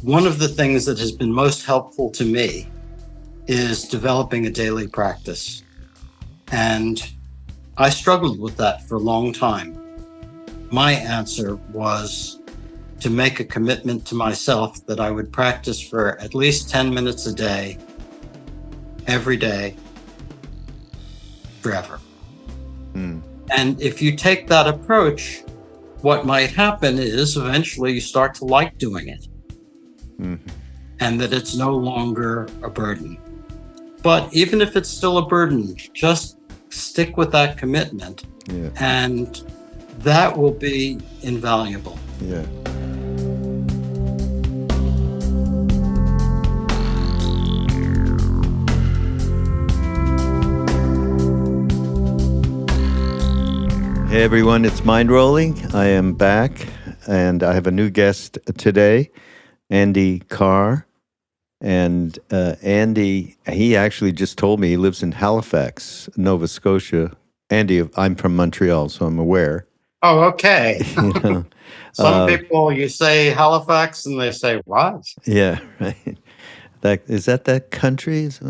one of the things that has been most helpful to me is developing a daily practice. And I struggled with that for a long time. My answer was to make a commitment to myself that I would practice for at least 10 minutes a day, every day, forever. And if you take that approach, what might happen is eventually you start to like doing it. And that it's no longer a burden. But even if it's still a burden, just stick with that commitment, and that will be invaluable. Yeah. Hey everyone, it's Mindrolling. I am back, and I have a new guest today, Andy Karr. And Andy, he actually just told me he lives in Halifax, Nova Scotia. Andy, I'm from Montreal, so I'm aware. Oh, okay. You know, Some people, you say Halifax and they say, what? Yeah, right. Is that country? Is,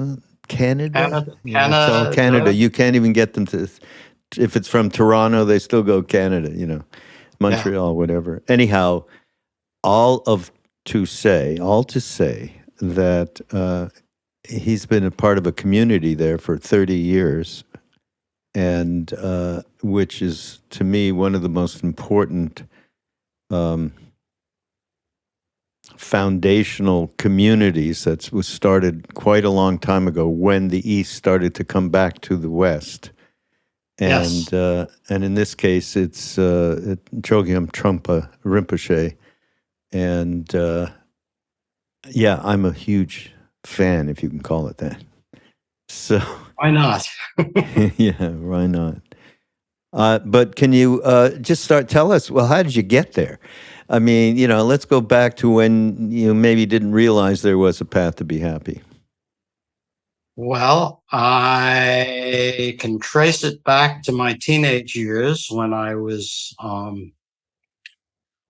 Canada? Canada. It's all Canada. You can't even get them to, if it's from Toronto, they still go Canada, Montreal, whatever. Anyhow, all to say that he's been a part of a community there for 30 years, and which is, to me, one of the most important foundational communities that was started quite a long time ago when the East started to come back to the West. And and in this case, it's Chögyam Trungpa Rinpoche. And I'm a huge fan, if you can call it that. So why not? Yeah, why not? But can you just tell us, well, how did you get there? I mean, let's go back to when you maybe didn't realize there was a path to be happy. Well, I can trace it back to my teenage years when I was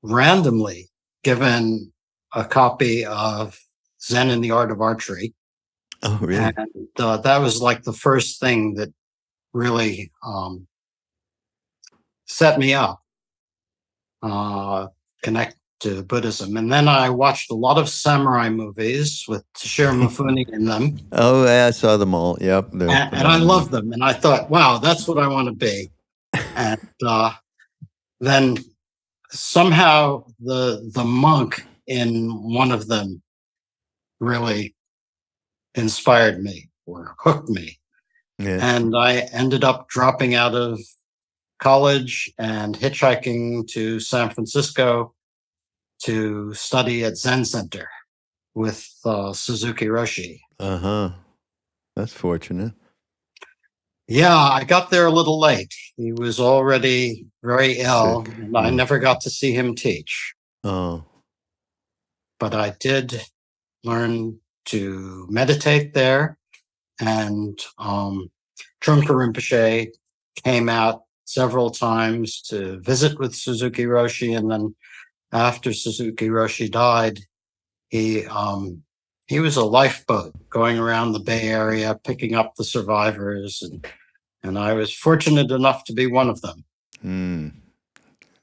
randomly given a copy of Zen and the Art of Archery. Oh, really? And that was like the first thing that really set me up, connect to Buddhism. And then I watched a lot of samurai movies with Toshiro Mifune in them. Oh, yeah, I saw them all. Yep. And I loved them. And I thought, wow, that's what I want to be. And then somehow the monk in one of them really inspired me or hooked me. Yeah. And I ended up dropping out of college and hitchhiking to San Francisco to study at Zen Center with Suzuki Roshi. That's fortunate. Yeah, I got there a little late. He was already very ill, and I never got to see him teach. Oh. But I did learn to meditate there, and Trungpa Rinpoche came out several times to visit with Suzuki Roshi, and then after Suzuki Roshi died, he was a lifeboat going around the Bay Area, picking up the survivors, and I was fortunate enough to be one of them.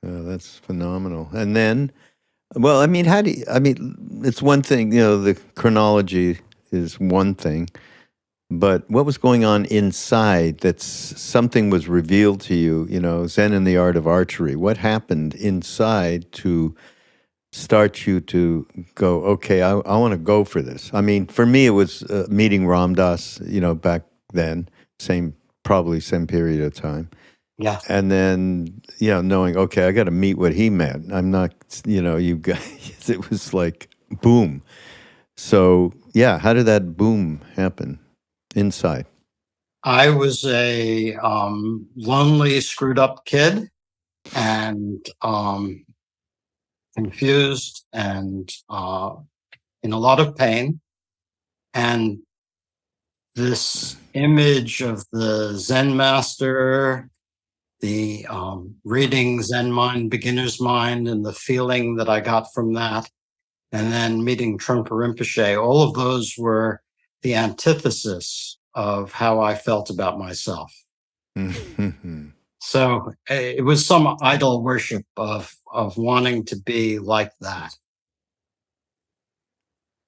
Oh, that's phenomenal. And then, well, I mean, it's one thing, the chronology is one thing, but what was going on inside that something was revealed to you, Zen and the Art of Archery? What happened inside to start you to go, okay, I want to go for this? I mean, for me, it was meeting Ram Dass, back then, probably same period of time. Yeah. And then, knowing, okay, I got to meet what he meant. I'm not, you guys, it was like, boom. So, yeah, how did that boom happen inside? I was a lonely, screwed up kid, and confused and in a lot of pain. And this image of the Zen master, the reading Zen Mind, Beginner's Mind, and the feeling that I got from that, and then meeting Trungpa Rinpoche, all of those were the antithesis of how I felt about myself. So it was some idol worship of wanting to be like that.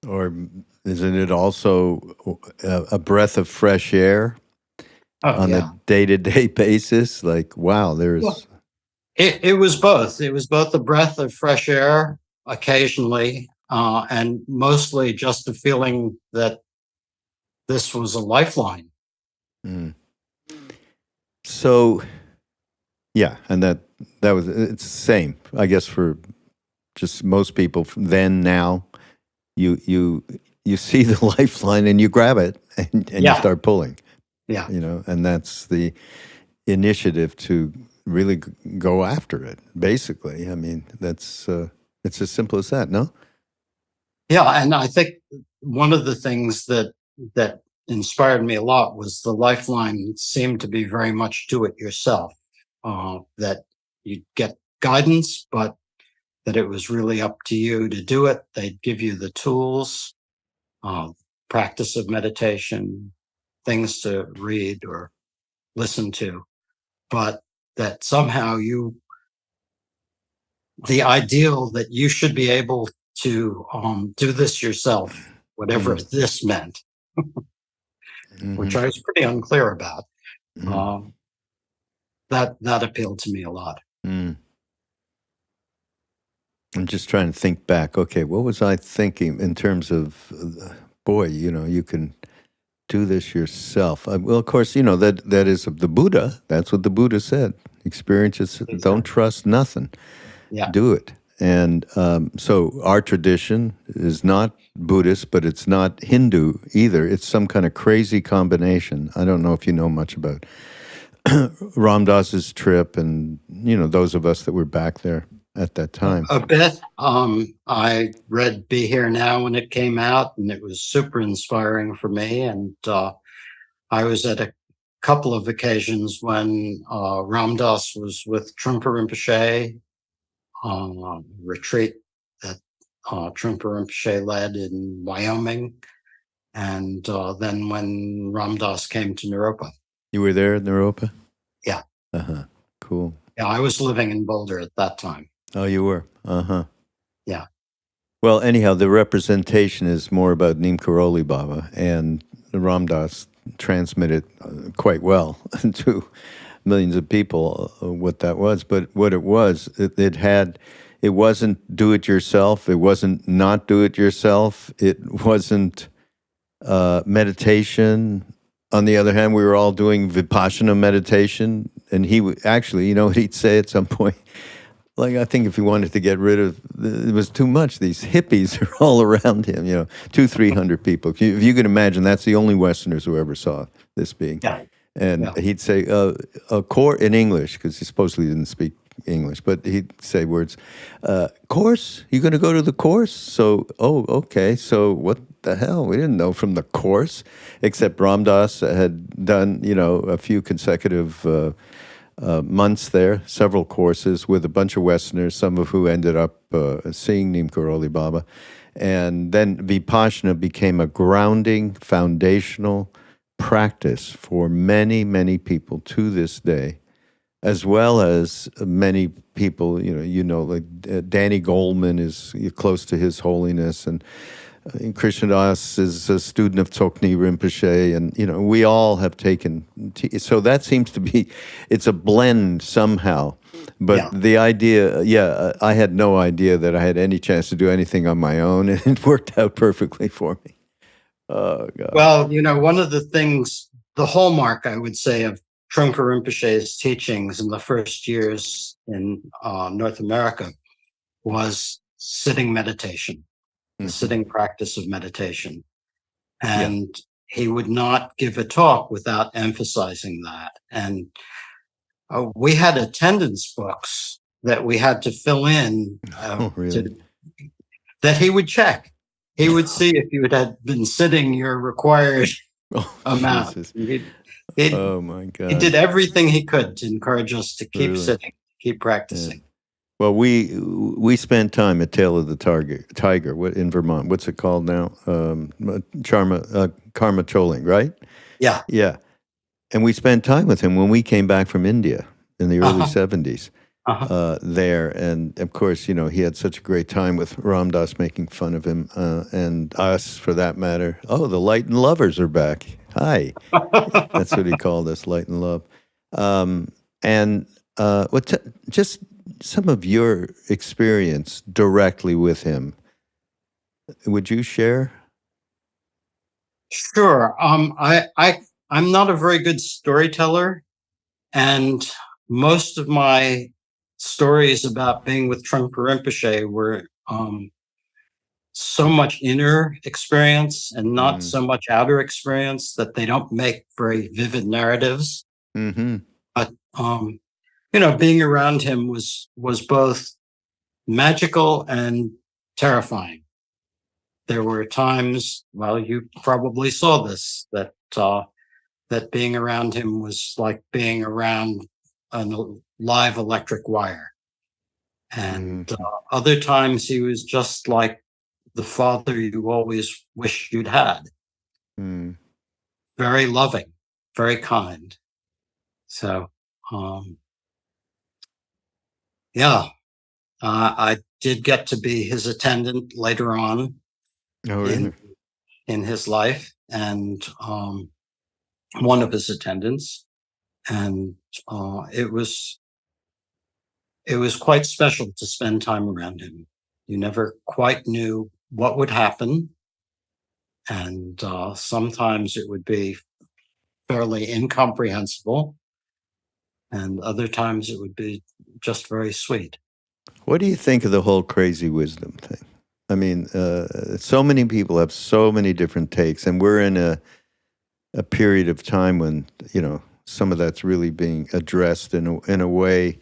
Or isn't it also a breath of fresh air on a day-to-day basis? Like, wow, there's... It was both. It was both a breath of fresh air occasionally, and mostly just a feeling that this was a lifeline. Mm. So, yeah, and that was, it's the same, I guess, for just most people then, now. You see the lifeline and you grab it and you start pulling. Yeah. You know, and that's the initiative to really go after it, basically. I mean, that's it's as simple as that, no? Yeah, and I think one of the things that inspired me a lot was the lifeline seemed to be very much do it yourself. That you get guidance, but that it was really up to you to do it. They'd give you the tools, practice of meditation, things to read or listen to, but that somehow the ideal that you should be able to do this yourself, whatever this meant, which I was pretty unclear about. That appealed to me a lot. I'm just trying to think back. Okay, what was I thinking in terms of, boy, you know, you can do this yourself. Well, of course, you know, that is the Buddha. That's what the Buddha said. Experiences, don't trust nothing. Yeah. Do it. And so our tradition is not Buddhist, but it's not Hindu either. It's some kind of crazy combination. I don't know if you know much about Ram Dass's trip and, you know, those of us that were back there at that time. A bit. I read Be Here Now when it came out, and it was super inspiring for me. And I was at a couple of occasions when Ram Dass was with Trungpa Rinpoche, retreat that Trungpa Rinpoche led in Wyoming. And then when Ram Dass came to Naropa. You were there at Naropa? Yeah. Uh-huh. Cool. Yeah, I was living in Boulder at that time. Oh, you were? Uh-huh. Yeah. Well, anyhow, the representation is more about Neem Karoli Baba, and Ram Dass transmitted quite well to millions of people what that was. But what it was, it wasn't do it yourself. It wasn't not do it yourself. It wasn't meditation. On the other hand, we were all doing Vipassana meditation, and he would actually, you know what he'd say at some point? Like, I think if he wanted to get rid of, it was too much. These hippies are all around him, you know, 200-300 people. If you can imagine, that's the only Westerners who ever saw this being. Yeah. And he'd say, a course, in English, because he supposedly didn't speak English, but he'd say words, course? You going to go to the course? So, oh, okay. So what the hell? We didn't know from the course, except Ram Dass had done, you know, a few consecutive months there, several courses with a bunch of Westerners, some of who ended up seeing Neem Karoli Baba. And then Vipassana became a grounding, foundational practice for many, many people to this day, as well as many people, like Danny Goleman is close to His Holiness, and Krishna Das is a student of Tsoknyi Rinpoche, and, we all have taken, so that seems to be, it's a blend somehow. But the idea, I had no idea that I had any chance to do anything on my own, and it worked out perfectly for me. Oh, God. Well, one of the things, the hallmark, I would say, of Trungpa Rinpoche's teachings in the first years in North America was sitting meditation, the sitting practice of meditation. And he would not give a talk without emphasizing that. And we had attendance books that we had to fill in that he would check. He would see if you had been sitting your required amount. Oh my God! He did everything he could to encourage us to keep sitting, keep practicing. Well, we spent time at Tail of the Tiger, what in Vermont. What's it called now? Karma Choling, right? Yeah. Yeah. And we spent time with him when we came back from India in the early Uh-huh. 70s Uh-huh. there. And of course, he had such a great time with Ram Dass making fun of him and us for that matter. Oh, the Light and Lovers are back. Hi. That's what he called us, Light and Love. And just some of your experience directly with him. Would you share? Sure. I'm not a very good storyteller, and most of my stories about being with Trungpa Rinpoche were so much inner experience and not so much outer experience that they don't make very vivid narratives. Mm-hmm. But being around him was both magical and terrifying. There were times, well, you probably saw this, that being around him was like being around a live electric wire. And other times he was just like the father you always wished you'd had. Very loving, very kind. So, yeah, I did get to be his attendant later on Oh, really? in his life, and one of his attendants, and it was quite special to spend time around him. You never quite knew what would happen, and sometimes it would be fairly incomprehensible, and other times it would be just very sweet. What do you think of the whole crazy wisdom thing? I mean, so many people have so many different takes, and we're in a period of time when some of that's really being addressed in a way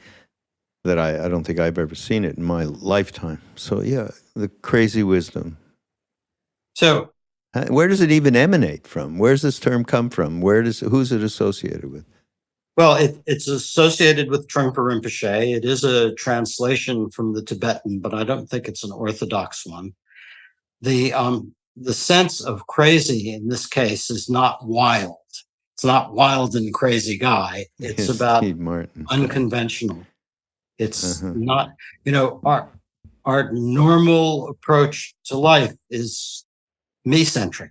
that I don't think I've ever seen it in my lifetime. So yeah, the crazy wisdom. So, where does it even emanate from? Where's this term come from? Who's it associated with? well, it's associated with Trungpa Rinpoche. It is a translation from the Tibetan, but I don't think it's an orthodox one. The sense of crazy in this case is not wild. It's not wild and crazy guy. It's about Steve Martin. unconventional. It's not, our normal approach to life is me-centric.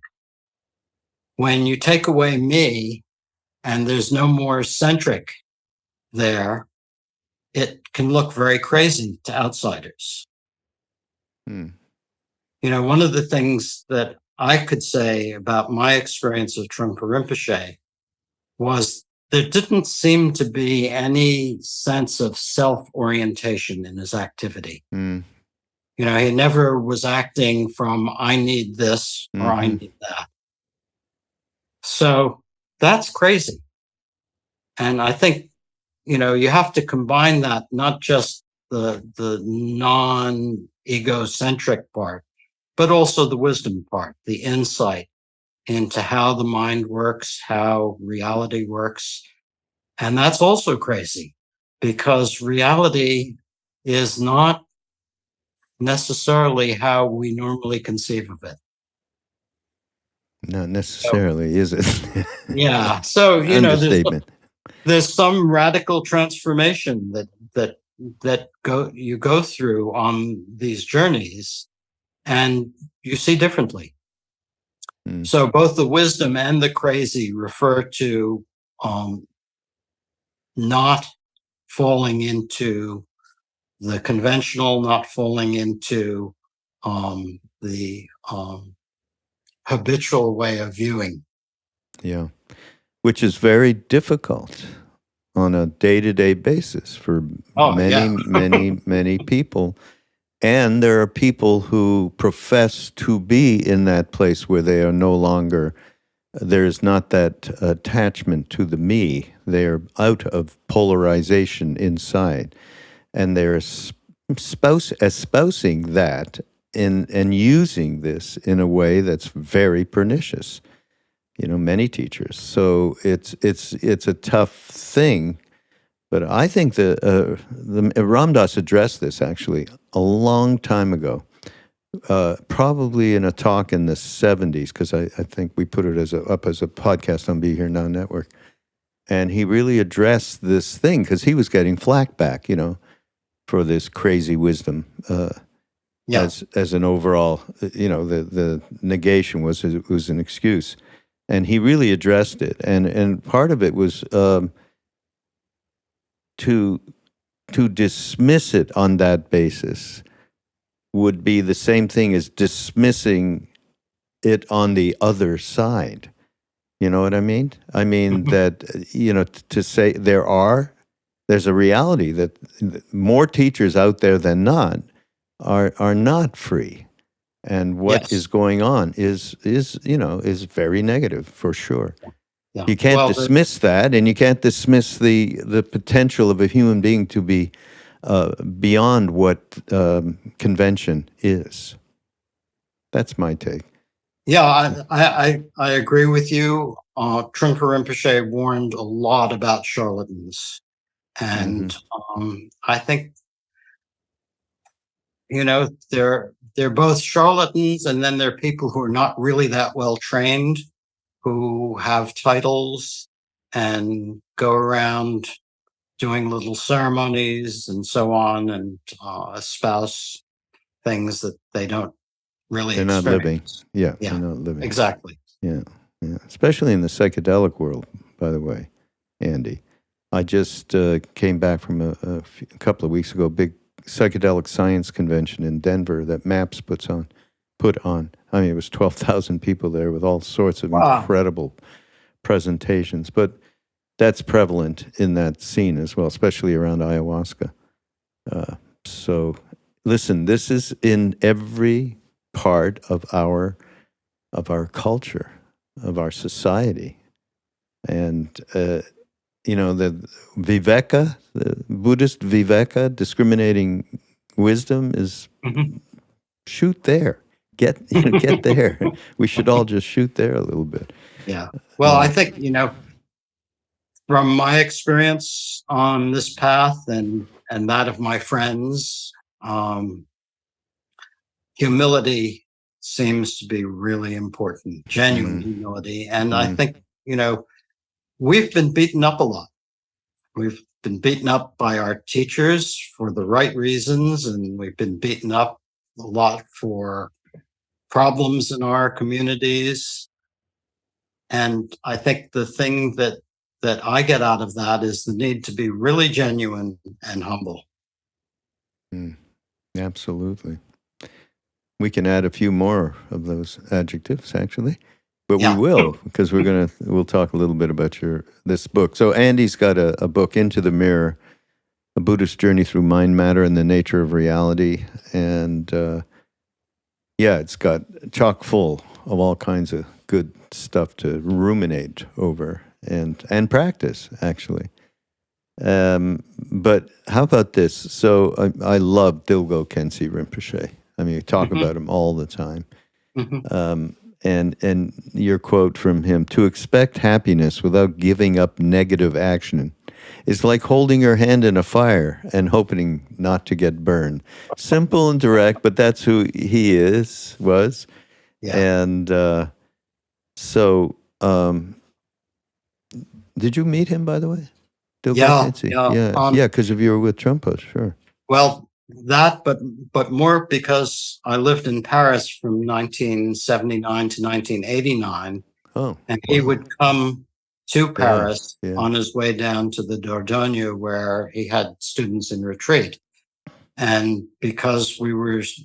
When you take away me and there's no more centric there, it can look very crazy to outsiders. One of the things that I could say about my experience of Trungpa Rinpoche was there didn't seem to be any sense of self-orientation in his activity. He never was acting from, I need this or I need that. So that's crazy. And I think, you have to combine that, not just the non-egocentric part, but also the wisdom part, the insight into how the mind works, how reality works. And that's also crazy because reality is not necessarily how we normally conceive of it. Not necessarily, is it? Yeah. So, Understatement. there's some radical transformation that you go through on these journeys and you see differently. So both the wisdom and the crazy refer to not falling into the conventional, not falling into the habitual way of viewing. Yeah, which is very difficult on a day-to-day basis for many people. And there are people who profess to be in that place where they are no longer, there's not that attachment to the me. They're out of polarization inside. And they're espousing that and using this in a way that's very pernicious. Many teachers. So it's a tough thing But I think the Ram Dass addressed this actually a long time ago, probably in a talk in the 70s, because I think we put it up as a podcast on Be Here Now Network. And he really addressed this thing because he was getting flack back, for this crazy wisdom as an overall, the negation was an excuse. And he really addressed it. And part of it was to dismiss it on that basis would be the same thing as dismissing it on the other side. You know what I mean? I mean that, to say there's a reality that more teachers out there than not are not free. And what is going on is very negative for sure. Yeah. You can't dismiss that, and you can't dismiss the potential of a human being to be beyond what convention is. That's my take. Yeah, I agree with you. Trungpa Rinpoche warned a lot about charlatans, and I think they're both charlatans, and then there are people who are not really that well trained, who have titles and go around doing little ceremonies and so on, and espouse things that they don't really They're not living. Yeah, Yeah, they're not living. Exactly. Yeah. Especially in the psychedelic world, by the way, Andy. I just came back from a couple of weeks ago, big psychedelic science convention in Denver that MAPS put on. I mean, it was 12,000 people there with all sorts of incredible presentations. But that's prevalent in that scene as well, especially around ayahuasca. So, listen, this is in every part of our culture, of our society, and the viveka, the Buddhist viveka, discriminating wisdom is shoot there, get there. We should all just shoot there a little bit. Yeah. Well, I think from my experience on this path and that of my friends, humility seems to be really important, genuine humility. And I think, we've been beaten up a lot. We've been beaten up by our teachers for the right reasons, and we've been beaten up a lot for problems in our communities. And I think the thing that I get out of that is the need to be really genuine and humble. Absolutely. We can add a few more of those adjectives, actually, but we will, because we'll talk a little bit about this book. So Andy's got a book, Into the Mirror, A Buddhist Journey Through Mind Matter and the Nature of Reality. And it's got chock full of all kinds of good stuff to ruminate over and practice, actually. But how about this? So I love Dilgo Khyentse Rinpoche. I mean, we talk about him all the time. And your quote from him, to expect happiness without giving up negative action is like holding your hand in a fire and hoping not to get burned. Simple and direct, but that's who he was. Yeah. And so, did you meet him, by the way? Dilgo Khyentse? Because if you were with Trungpa, sure. Well, that, but more because I lived in Paris from 1979 to 1989. Oh, and he would come to Paris on his way down to the Dordogne, where he had students in retreat. And because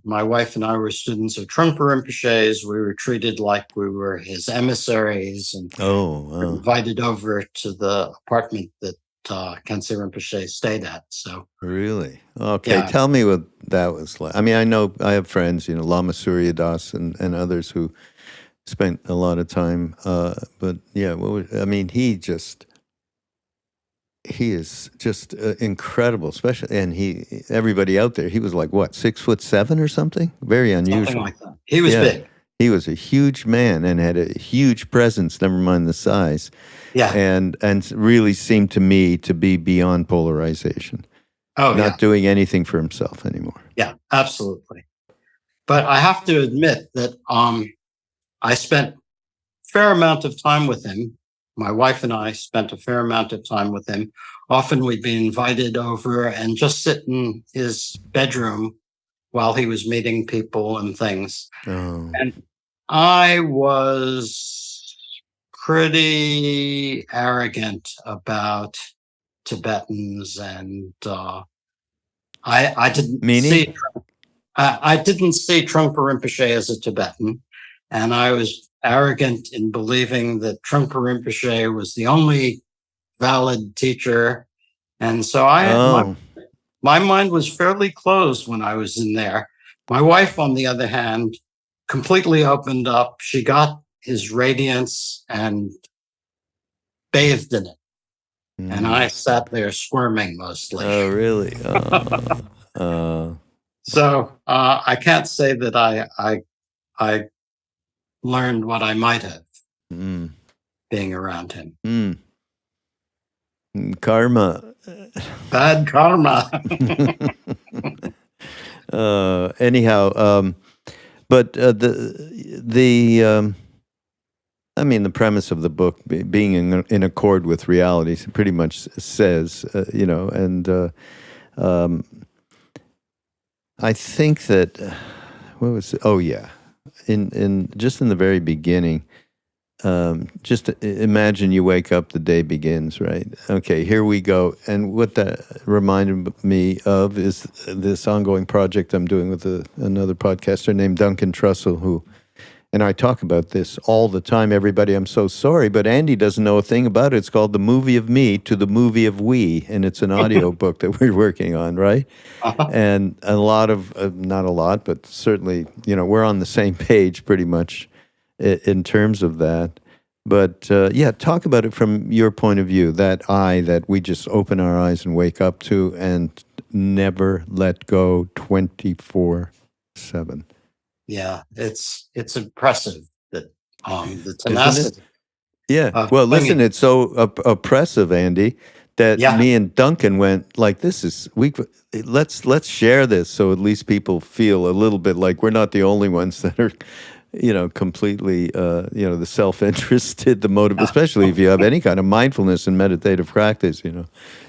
my wife and I were students of Trungpa Rinpoche's, we were treated like we were his emissaries and invited over to the apartment that Khyentse Rinpoche stayed at. So really? Okay, tell me what that was like. I mean, I know I have friends, Lama Surya Das and others who spent a lot of time. But he is just incredible, especially, and everybody out there, he was like, what, 6'7" or something? Very unusual. Something like that. He was big. He was a huge man and had a huge presence, never mind the size, Yeah. and really seemed to me to be beyond polarization, Oh, yeah. not doing anything for himself anymore. Yeah, absolutely. But I have to admit that I spent a fair amount of time with him. My wife and I spent a fair amount of time with him. Often we'd be invited over and just sit in his bedroom while he was meeting people and things. Oh. And I was pretty arrogant about Tibetans, and I didn't Meaning? see I didn't see Trungpa Rinpoche as a Tibetan, and I was arrogant in believing that Trungpa Rinpoche was the only valid teacher, and so Oh. my mind was fairly closed when I was in there. My wife, on the other hand, completely opened up. She got his radiance and bathed in it. And I sat there squirming mostly. Oh, really? So I can't say that I learned what I might have being around him. Karma. Bad karma. Anyhow, but I mean, the premise of the book, being in accord with reality, pretty much says, and I think that what was it? Oh yeah, in just in the very beginning. Just imagine you wake up, the day begins, right? Okay, here we go. And what that reminded me of is this ongoing project I'm doing with another podcaster named Duncan Trussell, who, and I talk about this all the time. Everybody, I'm so sorry, but Andy doesn't know a thing about it. It's called The Movie of Me to the Movie of We, and it's an audio book that we're working on, right? And a lot of, not a lot, but certainly, we're on the same page pretty much in terms of that. But yeah, talk about it from your point of view, that eye that we just open our eyes and wake up to and never let go 24/7. Yeah, it's impressive that the Isn't tenacity. it? Yeah. Well, listen, it's so oppressive, Andy, that me and Duncan went like, let's share this so at least people feel a little bit like we're not the only ones that are completely, the self-interested, the motive, especially if you have any kind of mindfulness and meditative practice,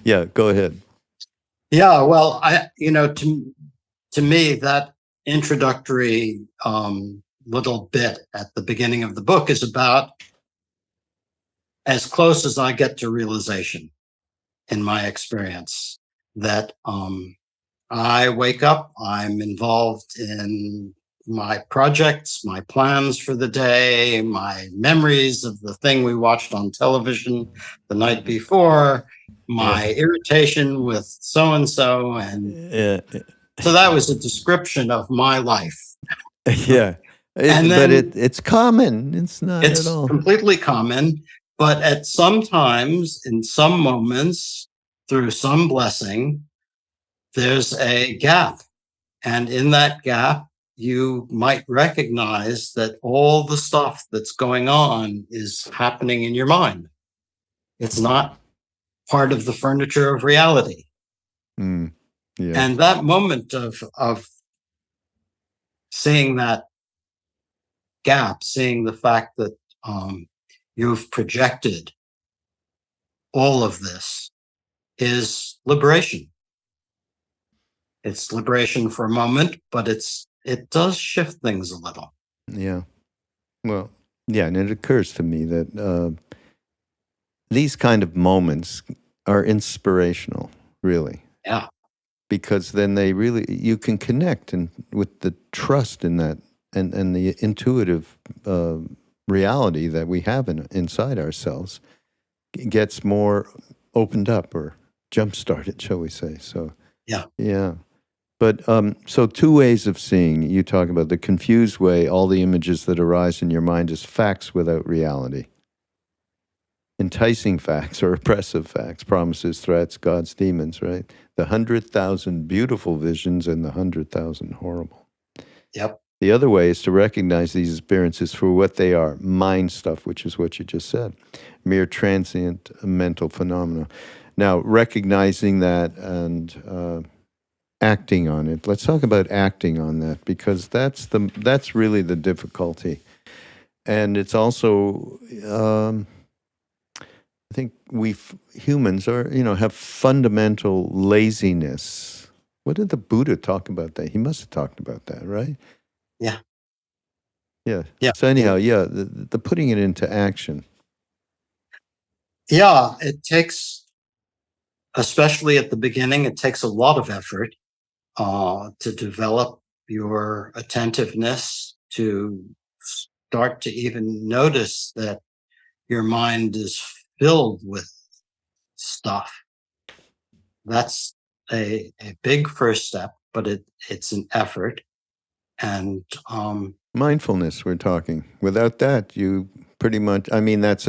Yeah, go ahead. Yeah, well, to me, that introductory little bit at the beginning of the book is about as close as I get to realization in my experience, that I wake up, I'm involved in my projects, my plans for the day, my memories of the thing we watched on television the night before, my irritation with so-and-so. And so that was a description of my life. Yeah. But it's common. It's not at all. It's completely common. But at some times, in some moments, through some blessing, there's a gap. And in that gap, you might recognize that all the stuff that's going on is happening in your mind. It's not part of the furniture of reality. Yeah. And that moment of seeing that gap, seeing the fact that you've projected all of this, is liberation. It's liberation for a moment, but it does shift things a little. Yeah. Well, yeah, and it occurs to me that these kind of moments are inspirational, really. Yeah. Because then you can connect with the trust in that and the intuitive reality that we have inside ourselves gets more opened up or jump-started, shall we say. So, yeah. But so 2 ways of seeing. You talk about the confused way, all the images that arise in your mind as facts without reality. Enticing facts or oppressive facts, promises, threats, gods, demons, right? The 100,000 beautiful visions and the 100,000 horrible. Yep. The other way is to recognize these experiences for what they are, mind stuff, which is what you just said, mere transient mental phenomena. Now, recognizing that and acting on it. Let's talk about acting on that, because that's really the difficulty, and it's also I think we humans are have fundamental laziness. What did the Buddha talk about that? He must have talked about that, right? Yeah. Yeah. Yeah. So anyhow, yeah, the putting it into action. Yeah, it takes, especially at the beginning, it takes a lot of effort to develop your attentiveness, to start to even notice that your mind is filled with stuff. That's a big first step, but it's an effort. And Mindfulness, we're talking. Without that, you pretty much, I mean, that's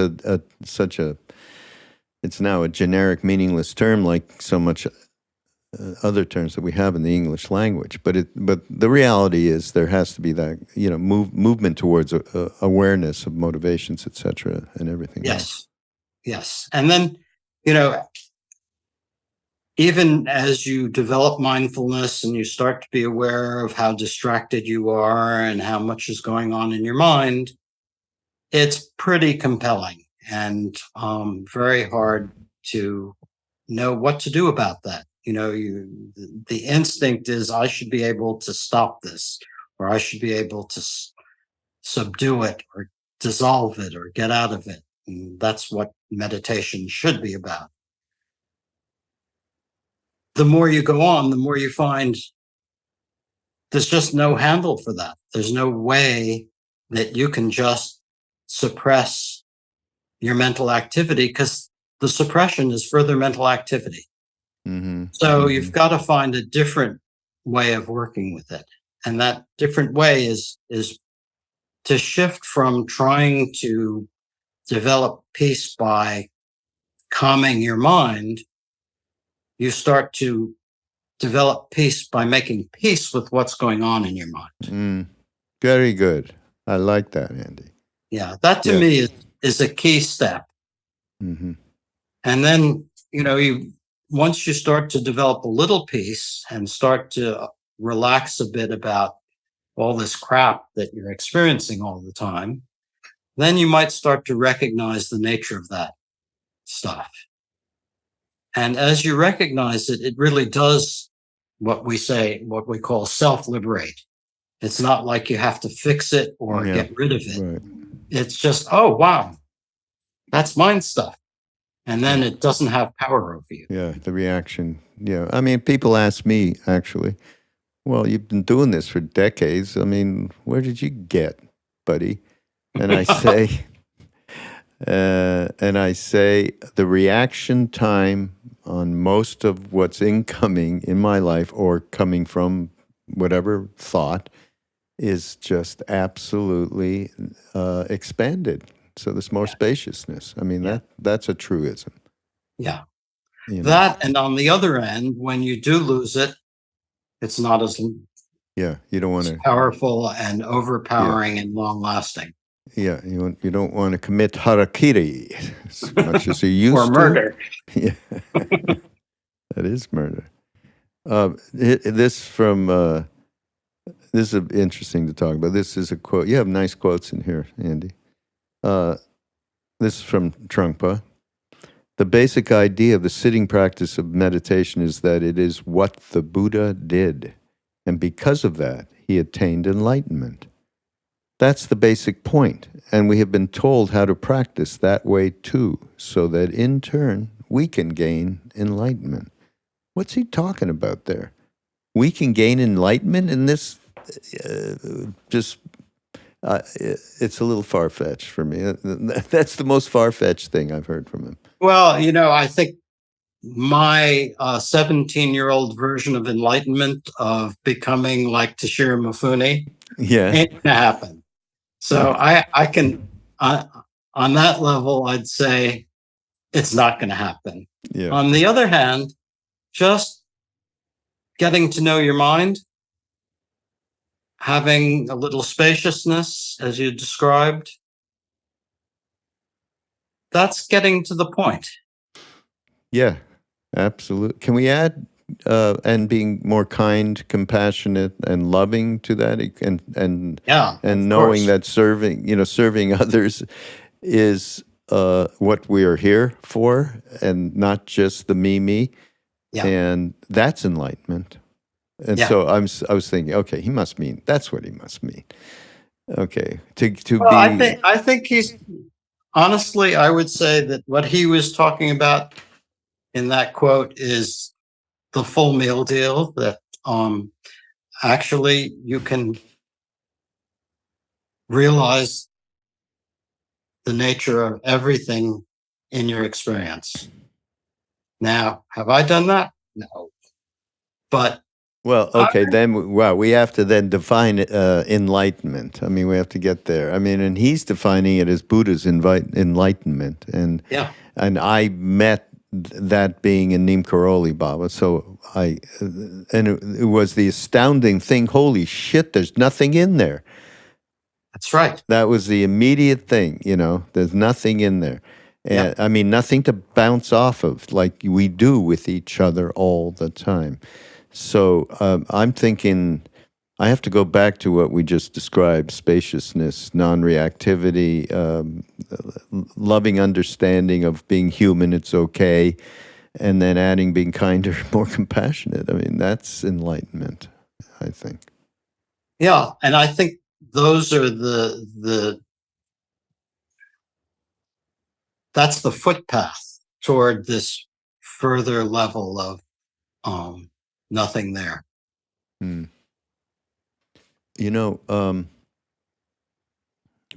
such a, it's now a generic, meaningless term like so much other terms that we have in the English language. But the reality is there has to be that, movement towards awareness of motivations, etc., and everything else. Yes. And then, you know, even as you develop mindfulness and you start to be aware of how distracted you are and how much is going on in your mind, it's pretty compelling and very hard to know what to do about that. The instinct is, I should be able to stop this, or I should be able to subdue it or dissolve it or get out of it. And that's what meditation should be about. The more you go on, the more you find there's just no handle for that. There's no way that you can just suppress your mental activity, because the suppression is further mental activity. Mm-hmm. So you've got to find a different way of working with it. And that different way is to shift from trying to develop peace by calming your mind. You start to develop peace by making peace with what's going on in your mind. Very good. I like that, Andy. Yeah, that to me is a key step. Mm-hmm. And then, once you start to develop a little peace and start to relax a bit about all this crap that you're experiencing all the time, then you might start to recognize the nature of that stuff. And as you recognize it, it really does what we call self-liberate. It's not like you have to fix it or get rid of it. Right. It's just, oh, wow, that's mind stuff. And then it doesn't have power over you. Yeah, the reaction. Yeah. I mean, people ask me, actually, well, you've been doing this for decades. I mean, where did you get, buddy? And I say, the reaction time on most of what's incoming in my life or coming from whatever thought is just absolutely expanded. So there's more spaciousness. I mean, that's a truism. Yeah. That, and on the other end, when you do lose it, it's not as you don't want to powerful and overpowering and long lasting. Yeah, you don't want to commit harakiri as much as you used or murder. to. Yeah, that is murder. This is interesting to talk about. This is a quote. You have nice quotes in here, Andy. This is from Trungpa. The basic idea of the sitting practice of meditation is that it is what the Buddha did, and because of that, he attained enlightenment. That's the basic point, and we have been told how to practice that way too, so that in turn we can gain enlightenment. What's he talking about there? We can gain enlightenment in this? It's a little far-fetched for me. That's the most far-fetched thing I've heard from him. Well, I think my 17-year-old version of enlightenment, of becoming like Toshiro Mifune, ain't gonna happen. So I can, on that level, I'd say it's not going to happen. Yeah. On the other hand, just getting to know your mind having a little spaciousness, as you described, that's getting to the point. Yeah, absolutely. Can we add and being more kind, compassionate, and loving to that, Yeah, and of knowing course. that serving others is what we are here for, and not just the me, Yeah, and that's enlightenment. And yeah. so I was thinking, okay, he must mean that's what he must mean. Okay, to Well, be I think he's honestly, I would say that what he was talking about in that quote is the full meal deal. That actually you can realize the nature of everything in your experience. Now, have I done that? No, but well, I, okay, then wow, we have to then define enlightenment. I mean, we have to get there. I mean, and he's defining it as Buddha's enlightenment, yeah, and I met that being in Neem Karoli Baba. So it was the astounding thing. Holy shit! There's nothing in there. that's right. That was the immediate thing. There's nothing in there. Yeah, And I mean, nothing to bounce off of like we do with each other all the time. So I'm thinking I have to go back to what we just described: spaciousness, non-reactivity, loving understanding of being human. It's okay, and then adding being kinder, more compassionate. I mean, that's enlightenment, I think. yeah, and I think those are the that's the footpath toward this further level of nothing there. Hmm.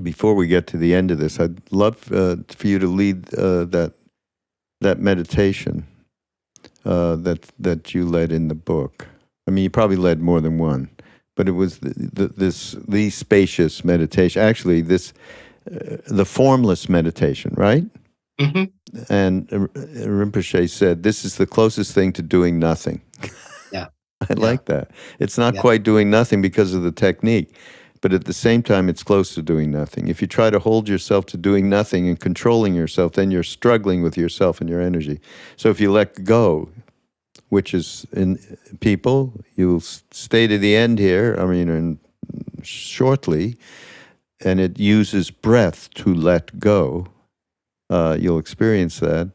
Before we get to the end of this, I'd love for you to lead that meditation that you led in the book. I mean, you probably led more than one, but it was the spacious meditation. Actually, the formless meditation, right? Mm-hmm. And Rinpoche said, "This is the closest thing to doing nothing." Yeah, I yeah, like that. It's not yeah, quite doing nothing because of the technique, but at the same time, it's close to doing nothing. If you try to hold yourself to doing nothing and controlling yourself, then you're struggling with yourself and your energy. So if you let go, which is in people, you'll stay to the end here, I mean, and shortly, and it uses breath to let go. You'll experience that.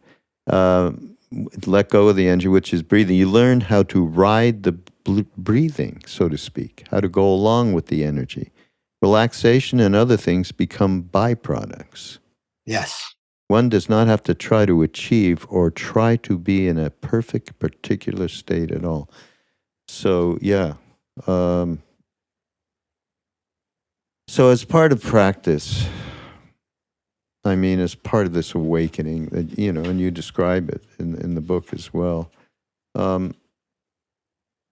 Uh, let go of the energy, which is breathing. You learn how to ride the breathing, so to speak, how to go along with the energy. Relaxation and other things become byproducts. yes. One does not have to try to achieve or try to be in a perfect particular state at all. So, yeah. So, as part of practice, I mean, as part of this awakening, that and you describe it in the book as well.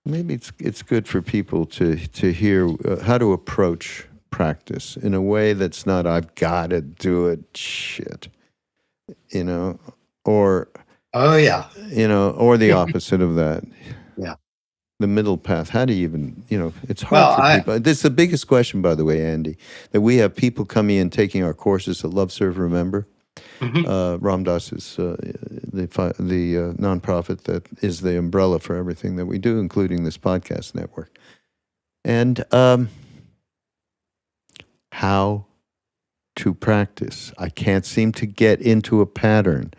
Maybe it's good for people to hear how to approach practice in a way that's not "I've got to do it" shit, or Oh, yeah, or the opposite of that. yeah. The middle path. How do you even, it's hard Well, for people. This is the biggest question, by the way, Andy, that we have people coming in taking our courses at Love, Serve, Remember. mhm. Ram Dass is the nonprofit that is the umbrella for everything that we do, including this podcast network. And how to practice. I can't seem to get into a pattern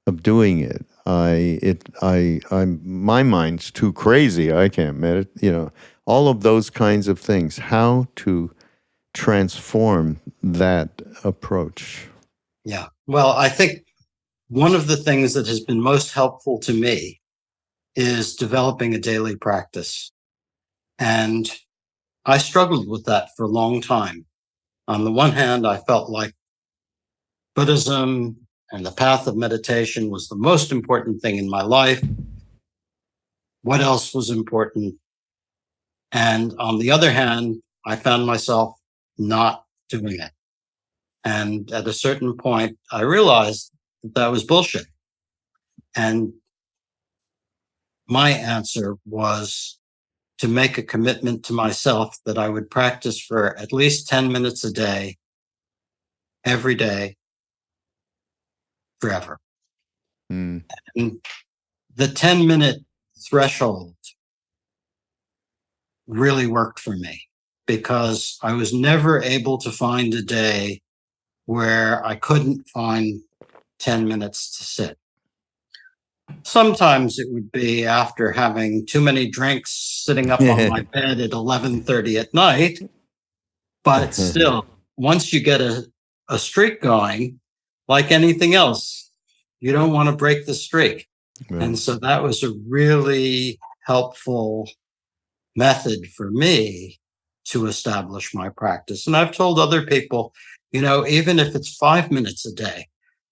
of doing it. My mind's too crazy. I can't meditate. All of those kinds of things. How to transform that approach. Yeah. Well, I think one of the things that has been most helpful to me is developing a daily practice. And I struggled with that for a long time. On the one hand, I felt like Buddhism and the path of meditation was the most important thing in my life. What else was important? And on the other hand, I found myself not doing it. And at a certain point, I realized that that was bullshit. And my answer was to make a commitment to myself that I would practice for at least 10 minutes a day, every day, forever. Mm. And the 10-minute threshold really worked for me because I was never able to find a day where I couldn't find 10 minutes to sit. Sometimes it would be after having too many drinks, sitting up on my bed at 11:30 at night. But still, once you get a streak going, like anything else, you don't want to break the streak. Right. And so that was a really helpful method for me to establish my practice. And I've told other people, even if it's 5 minutes a day,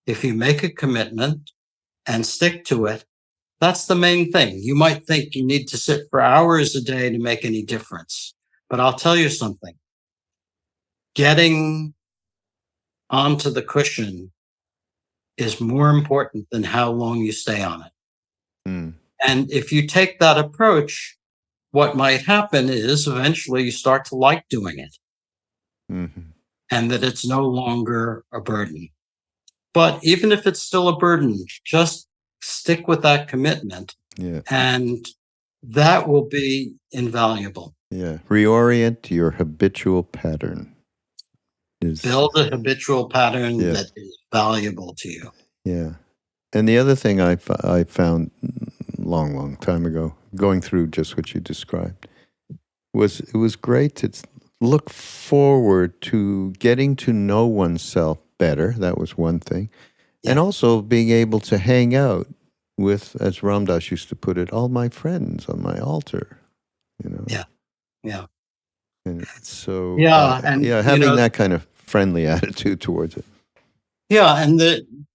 if you make a commitment and stick to it, that's the main thing. You might think you need to sit for hours a day to make any difference, but I'll tell you something. Getting onto the cushion is more important than how long you stay on it. Mm. And if you take that approach, what might happen is eventually you start to like doing it, Mm-hmm. and that it's no longer a burden. But even if it's still a burden, just stick with that commitment. Yeah. And that will be invaluable. Yeah. Reorient your habitual pattern. Build a habitual pattern Yeah. that is valuable to you. Yeah. And the other thing I found long time ago, going through just what you described, was it was great to look forward to getting to know oneself better. That was one thing. Yeah. And also being able to hang out with, as Ram Dass used to put it, all my friends on my altar, Yeah. Yeah. And so, and having that kind of friendly attitude towards it. Yeah, and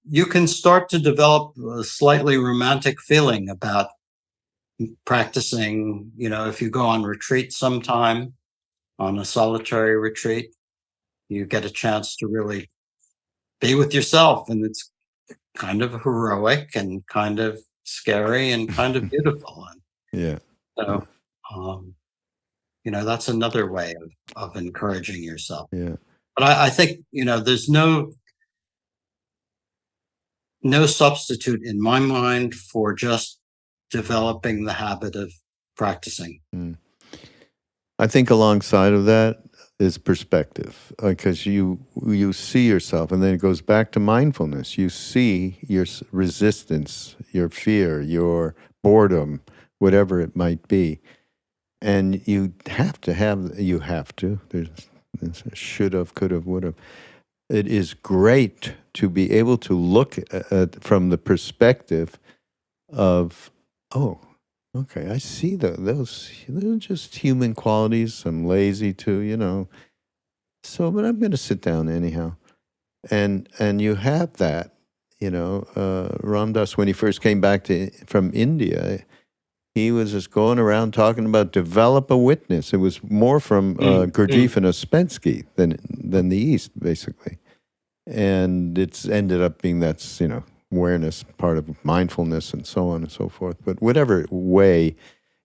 you can start to develop a slightly romantic feeling about practicing. If you go on retreat sometime, on a solitary retreat, you get a chance to really be with yourself, and it's kind of heroic and kind of scary and kind of beautiful. And Yeah. so, that's another way of encouraging yourself. Yeah. But I think, there's no substitute in my mind for just developing the habit of practicing. Mm. I think alongside of that is perspective, because you see yourself, and then it goes back to mindfulness. You see your resistance, your fear, your boredom, whatever it might be, and you have to. There's should have, could have, would have. It is great to be able to look at from the perspective of, oh, okay, I see those. They're just human qualities. I'm lazy too, So, but I'm going to sit down anyhow, and you have that. Ram Dass, when he first came back from India, he was just going around talking about develop a witness. It was more from Gurdjieff and Ouspensky than the East, basically. And it's ended up being that's, awareness, part of mindfulness and so on and so forth. But whatever way,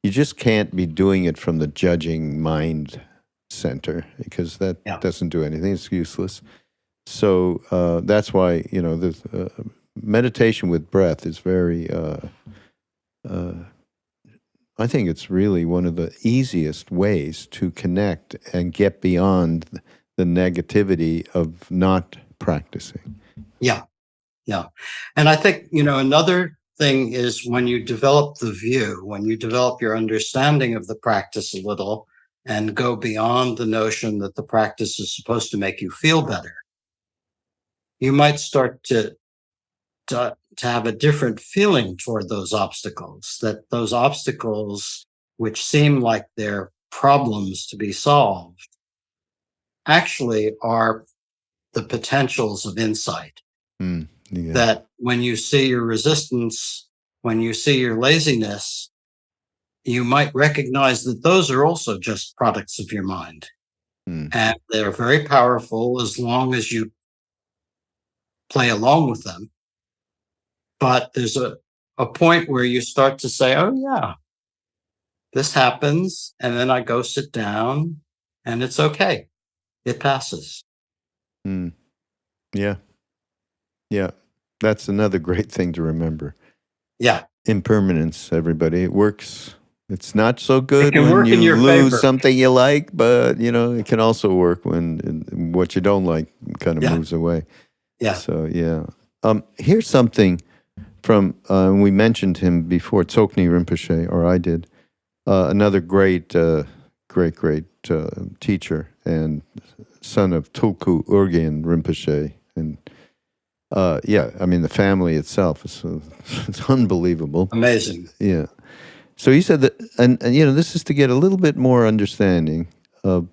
you just can't be doing it from the judging mind center, because that doesn't do anything. It's useless. So that's why, the meditation with breath is very... I think it's really one of the easiest ways to connect and get beyond the negativity of not practicing. Yeah. And I think, another thing is when you develop the view, when you develop your understanding of the practice a little and go beyond the notion that the practice is supposed to make you feel better, you might start to have a different feeling toward those obstacles, that those obstacles, which seem like they're problems to be solved, actually are the potentials of insight. That when you see your resistance, when you see your laziness, you might recognize that those are also just products of your mind. And they're very powerful as long as you play along with them. But there's a point where you start to say, oh, yeah, this happens, and then I go sit down, and it's okay. It passes. Mm. Yeah. Yeah. That's another great thing to remember. Yeah. Impermanence, everybody. It works. It's not so It good can when work in you your lose favor. something you like, but it can also work when what you don't like kind of moves away. Yeah. So yeah. Here's something from we mentioned him before, Tsoknyi Rinpoche, or I did. Another great teacher and son of Tulku Urgyen Rinpoche, and the family itself is it's unbelievable, Amazing. Yeah. So he said that, and this is to get a little bit more understanding of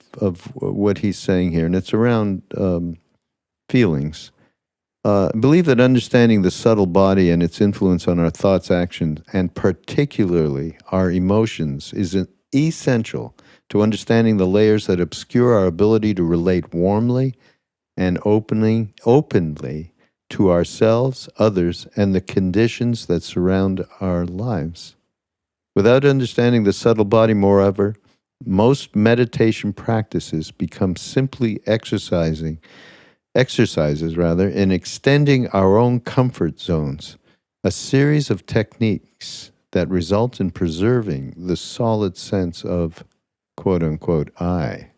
what he's saying here, and it's around feelings. Believe that understanding the subtle body and its influence on our thoughts, actions, and particularly our emotions is essential to understanding the layers that obscure our ability to relate warmly and openly to ourselves, others, and the conditions that surround our lives. Without understanding the subtle body, moreover, most meditation practices become simply exercises in extending our own comfort zones, a series of techniques that result in preserving the solid sense of quote unquote I.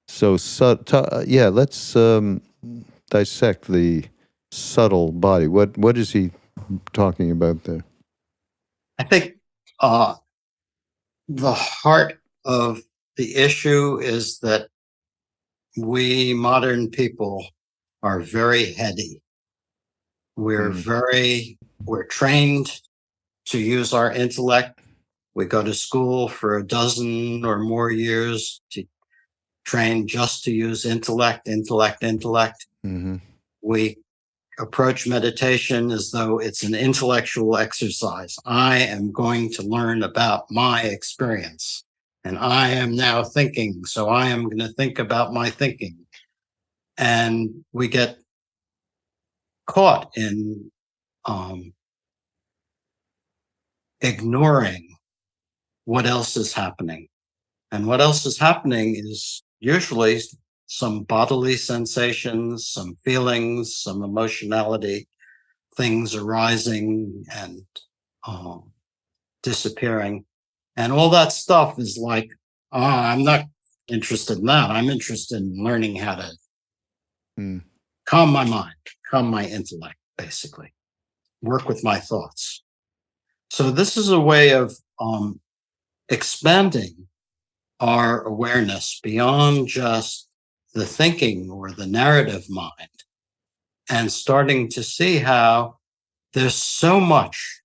So, let's dissect the subtle body. What is he talking about there? I think the heart of the issue is that we modern people are very heady. We're trained to use our intellect. We go to school for a dozen or more years to train just to use intellect. Mm-hmm. We approach meditation as though it's an intellectual exercise. I am going to learn about my experience, and I am now thinking, so I am going to think about my thinking. And we get caught in ignoring what else is happening. And what else is happening is usually some bodily sensations, some feelings, some emotionality, things arising and disappearing. And all that stuff is like, I'm not interested in that. I'm interested in learning how to calm my mind, calm my intellect, basically, work with my thoughts. So this is a way of expanding our awareness beyond just the thinking or the narrative mind and starting to see how there's so much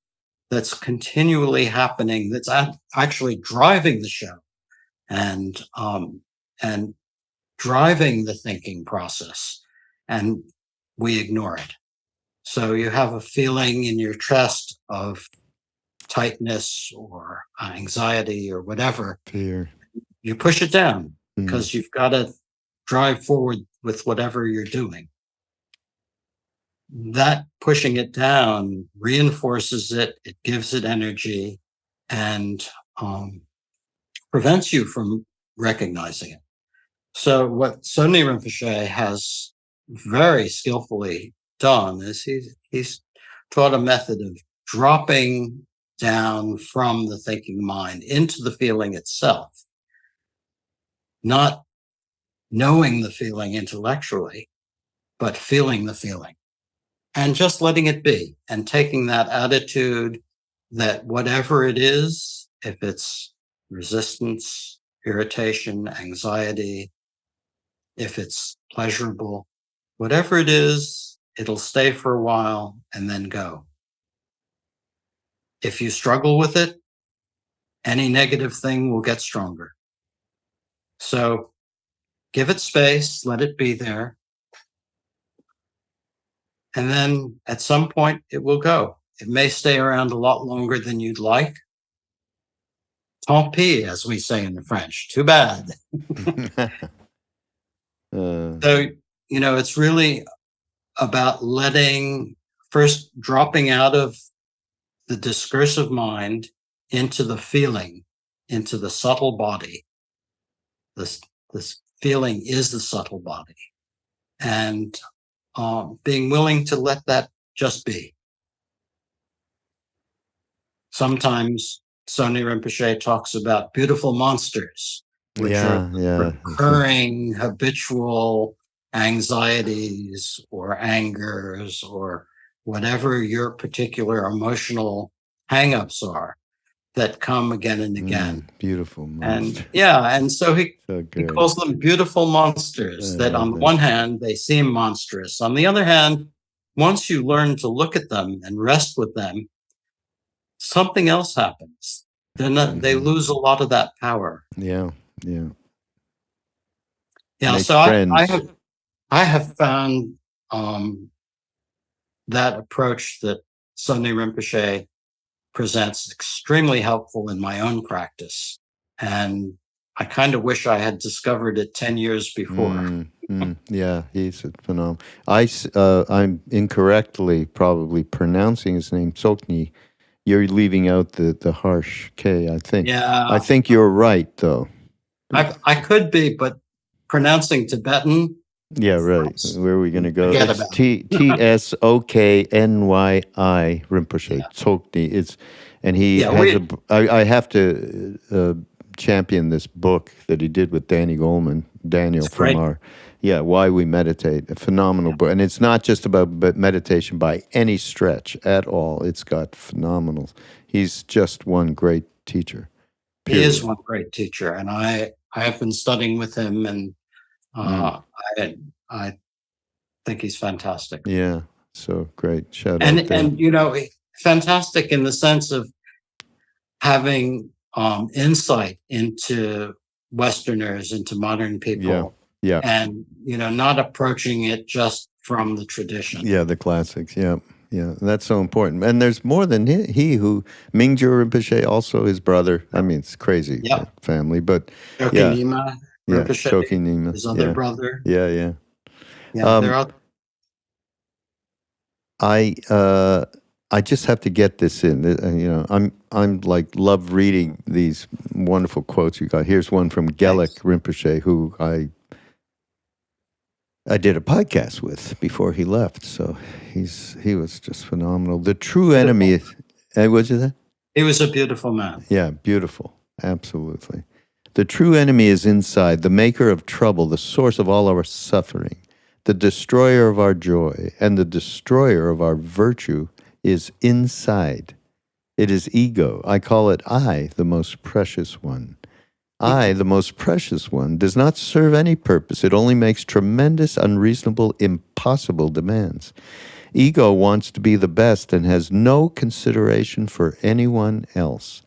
that's continually happening that's actually driving the show and driving the thinking process, and we ignore it. So you have a feeling in your chest of tightness or anxiety or whatever. Fear. You push it down because you've got to drive forward with whatever you're doing. That pushing it down reinforces it, it gives it energy, and prevents you from recognizing it. So what Tsoknyi Rinpoche has very skillfully done is he's taught a method of dropping down from the thinking mind into the feeling itself, not knowing the feeling intellectually, but feeling the feeling and just letting it be and taking that attitude that whatever it is, if it's resistance, irritation, anxiety, if it's pleasurable, whatever it is, it'll stay for a while and then go. If you struggle with it, any negative thing will get stronger. So give it space, let it be there. And then at some point it will go. It may stay around a lot longer than you'd like. Tant pis, as we say in the French, too bad. So, it's really about first dropping out of the discursive mind into the feeling, into the subtle body. This feeling is the subtle body, and being willing to let that just be. Sometimes Soni Rinpoche talks about beautiful monsters, which are recurring habitual anxieties or angers or whatever your particular emotional hangups are that come again and again. Beautiful monster. And so he calls them beautiful monsters that on the one hand, they seem monstrous. On the other hand, once you learn to look at them and rest with them, something else happens. They lose a lot of that power. Yeah. So I have found that approach that Soni Rinpoche presents extremely helpful in my own practice, and I kind of wish I had discovered it 10 years before. Yeah, he's phenomenal. I'm incorrectly probably pronouncing his name, Tsokni. You're leaving out the harsh K, I think. Yeah. I think you're right, though. I could be, but pronouncing Tibetan. Yeah, right. Where are we going to go? It's Tsoknyi Rinpoche. Yeah. Tsokni. And he has I have to champion this book that he did with Daniel from our Why We Meditate. A phenomenal book. And it's not just about meditation by any stretch at all. It's got phenomenal. He's just one great teacher. Period. He is one great teacher, and I have been studying with him, and I think he's fantastic. Yeah, so great. Shout out there. And fantastic in the sense of having insight into Westerners, into modern people. Yeah. And not approaching it just from the tradition. Yeah, the classics. Yeah. That's so important. And there's more than he who Mingyur Rinpoche, also his brother. I mean, it's crazy family, but Chögyam Rinpoche, Chögyam, his other brother. Yeah. They're out. I just have to get this in. I'm like love reading these wonderful quotes you got. Here's one from Gelek Rinpoche, who I did a podcast with before he left. So he was just phenomenal. The true enemy is, was it that? He was a beautiful man. Yeah, beautiful. Absolutely. The true enemy is inside, the maker of trouble, the source of all our suffering, the destroyer of our joy, and the destroyer of our virtue is inside. It is ego. I call it I, the most precious one. I, the most precious one, does not serve any purpose. It only makes tremendous, unreasonable, impossible demands. Ego wants to be the best and has no consideration for anyone else.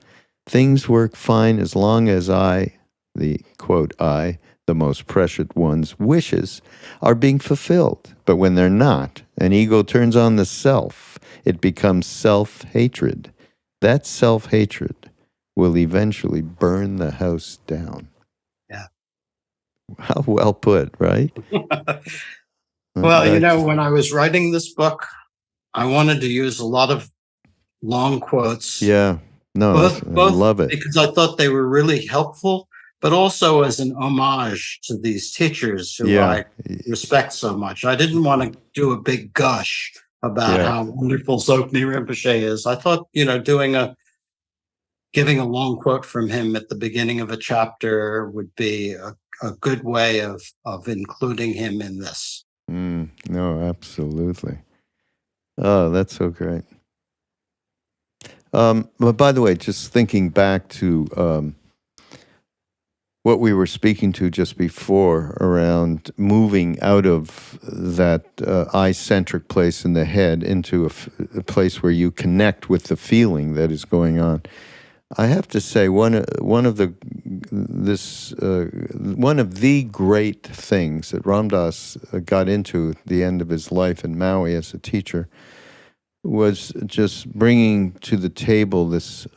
Things work fine as long as I, the most precious one's wishes, are being fulfilled. But when they're not, and ego turns on the self, it becomes self-hatred. That self-hatred will eventually burn the house down. Yeah. How well put, right? Well, when I was writing this book, I wanted to use a lot of long quotes. Yeah. No, both I love it. Because I thought they were really helpful, but also as an homage to these teachers who I respect so much. I didn't want to do a big gush about how wonderful Tsoknyi Rinpoche is. I thought, giving a long quote from him at the beginning of a chapter would be a good way of including him in this. No, absolutely. Oh, that's so great. But by the way, just thinking back to what we were speaking to just before around moving out of that I-centric place in the head into a place where you connect with the feeling that is going on. I have to say one of the great things that Ram Dass got into at the end of his life in Maui as a teacher was just bringing to the table this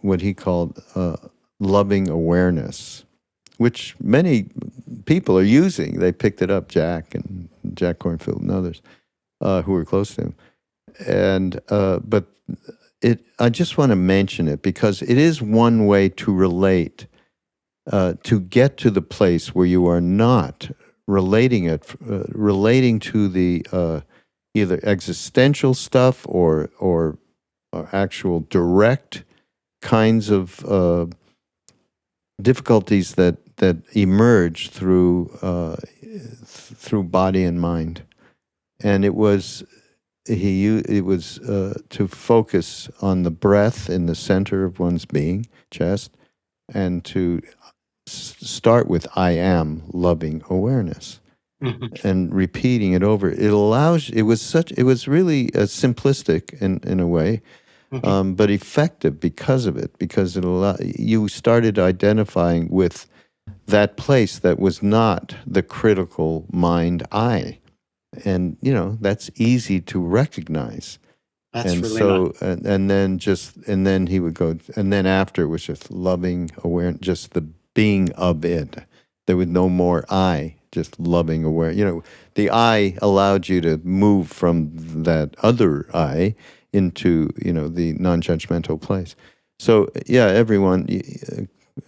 what he called loving awareness, which many people are using. They picked it up, Jack Cornfield and others who were close to him, but I just want to mention it because it is one way to relate, to get to the place where you are not relating to the either existential stuff or actual direct kinds of difficulties that emerge through body and mind, and it was to focus on the breath in the center of one's being, chest, and to start with I am loving awareness and repeating it over. It allows, it was really simplistic in a way, but effective because of it, because you started identifying with that place that was not the critical mind I. And, that's easy to recognize. That's And really so, nice. and then he would go, and then after it was just loving awareness, just the being of it. There was no more I, just loving aware. The I allowed you to move from that other I into, the non-judgmental place. So, yeah, everyone,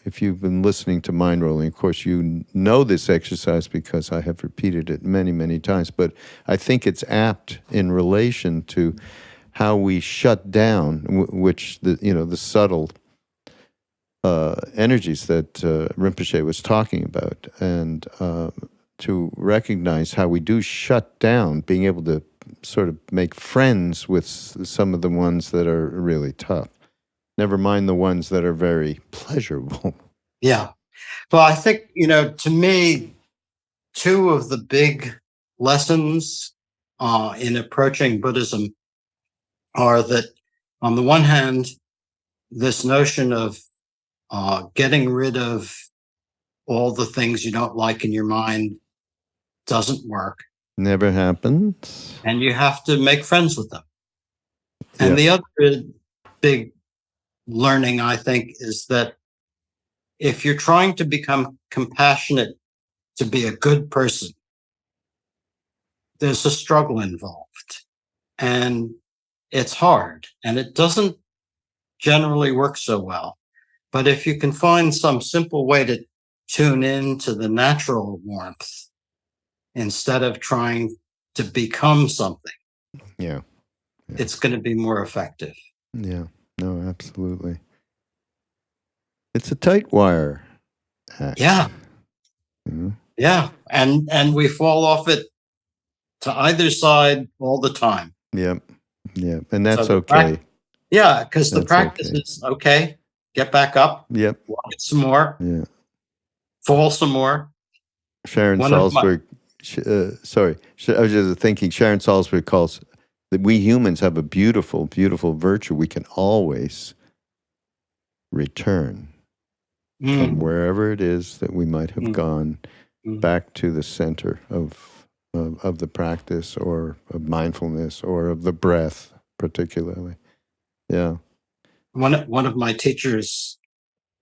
if you've been listening to Mindrolling, of course, you know this exercise because I have repeated it many, many times. But I think it's apt in relation to how we shut down, which the subtle energies that Rinpoche was talking about, and to recognize how we do shut down, being able to sort of make friends with some of the ones that are really tough. Never mind the ones that are very pleasurable. Yeah. Well, I think, to me, two of the big lessons in approaching Buddhism are that, on the one hand, this notion of getting rid of all the things you don't like in your mind doesn't work. Never happens. And you have to make friends with them. And Yep. the other big learning, I think, is that if you're trying to become compassionate to be a good person, there's a struggle involved. And it's hard. And it doesn't generally work so well. But if you can find some simple way to tune in to the natural warmth instead of trying to become something, Yeah. it's going to be more effective. Yeah. No, absolutely. It's a tight wire act. Yeah. Yeah. And we fall off it to either side all the time. Yep. Yep. And that's So okay. Yeah, because the That's practice okay. is okay, get back up, Yep. walk it some more, Yeah. fall some more. Sharon One of my Salzberg, I was just thinking, Sharon Salzberg calls that we humans have a beautiful, beautiful virtue. We can always return from wherever it is that we might have gone back to the center of the practice, or of mindfulness, or of the breath, particularly. Yeah. one of my teachers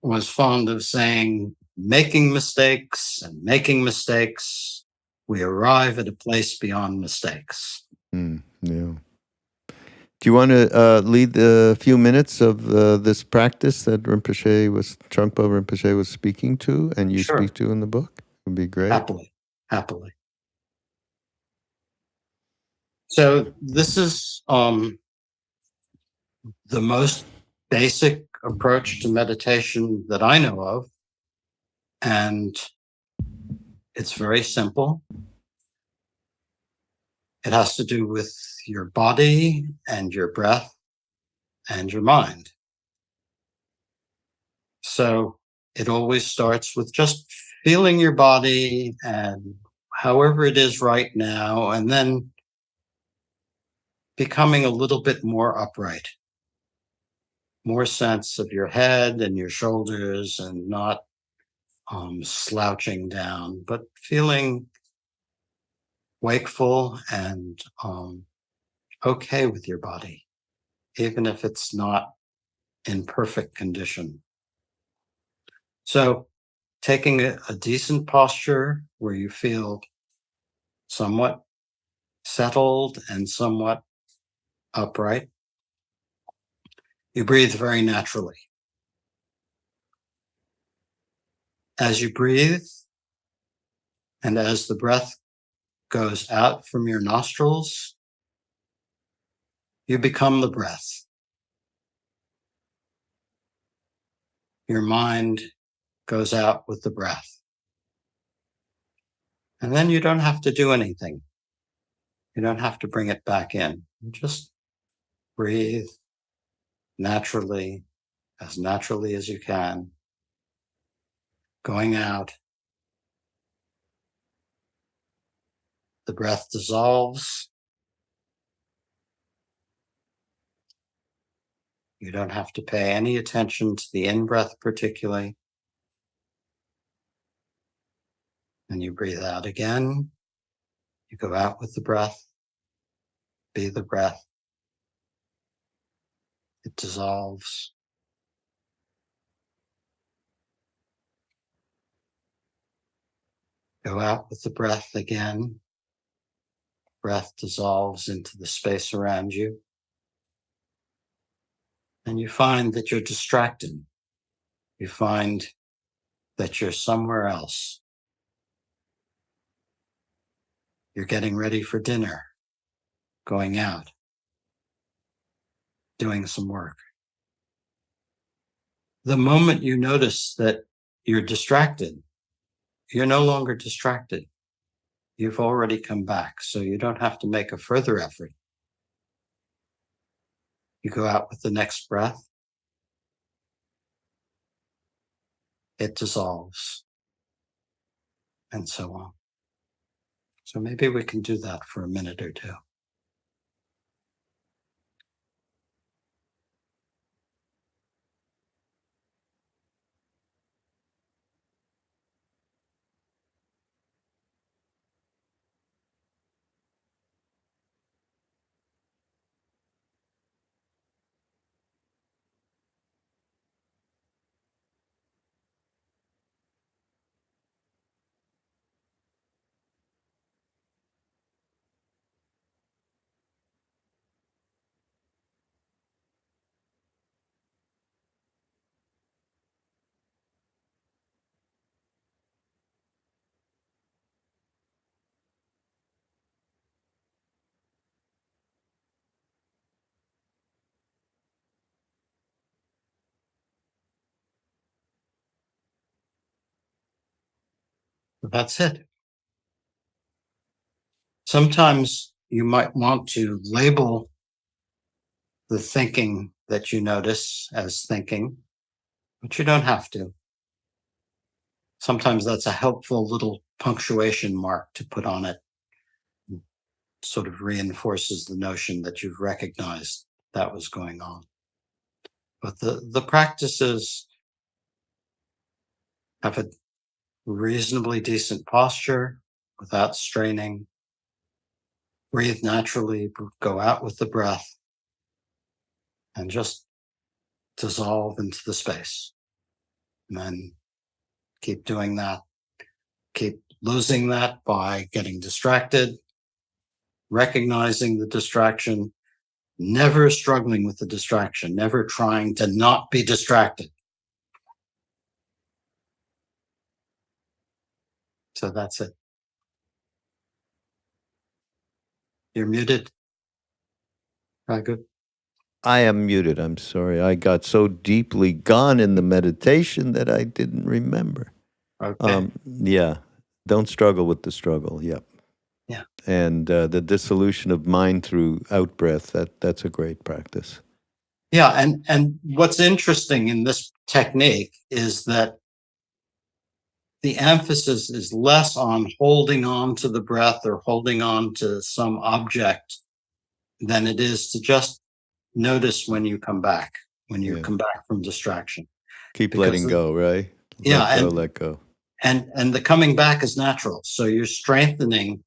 was fond of saying, making mistakes and making mistakes, we arrive at a place beyond mistakes. Yeah. Do you want to lead a few minutes of this practice that Trungpa Rinpoche was speaking to, and you Sure. speak to in the book? It would be great. Happily. So this is the most basic approach to meditation that I know of. And it's very simple. It has to do with your body and your breath and your mind. So it always starts with just feeling your body and however it is right now, and then becoming a little bit more upright, more sense of your head and your shoulders, and not slouching down, but feeling wakeful and okay with your body, even if it's not in perfect condition. So taking a decent posture where you feel somewhat settled and somewhat upright. You breathe very naturally. As you breathe, and as the breath goes out from your nostrils, you become the breath. Your mind goes out with the breath. And then you don't have to do anything. You don't have to bring it back in. You just breathe naturally as you can, going out. The breath dissolves. You don't have to pay any attention to the in-breath particularly. And you breathe out again. You go out with the breath. Be the breath. It dissolves. Go out with the breath again. Breath dissolves into the space around you. And you find that you're distracted. You find that you're somewhere else. You're getting ready for dinner, going out, doing some work. The moment you notice that you're distracted, you're no longer distracted. You've already come back, so you don't have to make a further effort. You go out with the next breath. It dissolves, and so on. So maybe we can do that for a minute or two. That's it. Sometimes you might want to label the thinking that you notice as thinking, but you don't have to. Sometimes that's a helpful little punctuation mark to put on it. It sort of reinforces the notion that you've recognized that was going on. But the practices have a reasonably decent posture without straining. Breathe naturally, go out with the breath, and just dissolve into the space. And then keep doing that. Keep losing that by getting distracted, recognizing the distraction, never struggling with the distraction, never trying to not be distracted. So that's it. You're muted, Raghu. I am muted. I'm sorry. I got so deeply gone in the meditation that I didn't remember. Okay. Yeah. Don't struggle with the struggle. Yep. Yeah. And the dissolution of mind through out breath, that's a great practice. Yeah. And what's interesting in this technique is that the emphasis is less on holding on to the breath or holding on to some object than it is to just notice when you come back, when you come back from distraction. Keep letting go, right? Let go. And the coming back is natural. So you're strengthening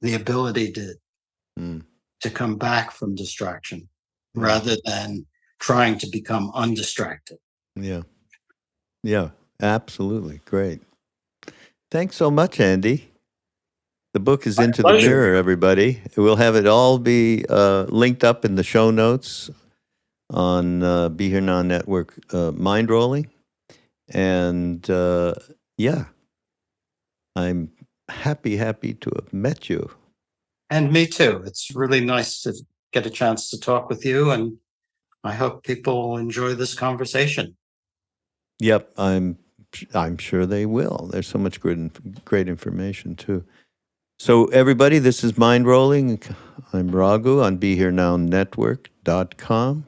the ability to come back from distraction rather than trying to become undistracted. Yeah. Yeah, absolutely. Great. Thanks so much, Andy. The book is Into the Mirror, everybody. We'll have it all be linked up in the show notes. on Be Here Now Network, Mindrolling. And yeah, I'm happy to have met you. And me too. It's really nice to get a chance to talk with you, and I hope people enjoy this conversation. Yep, I'm sure they will. There's so much great information too. So everybody, this is Mindrolling. I'm Raghu on BeHereNowNetwork.com.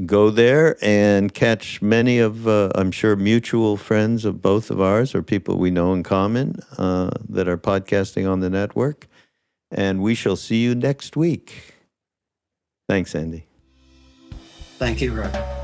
Go there and catch many of, I'm sure, mutual friends of both of ours or people we know in common that are podcasting on the network. And we shall see you next week. Thanks, Andy. Thank you, Raghu.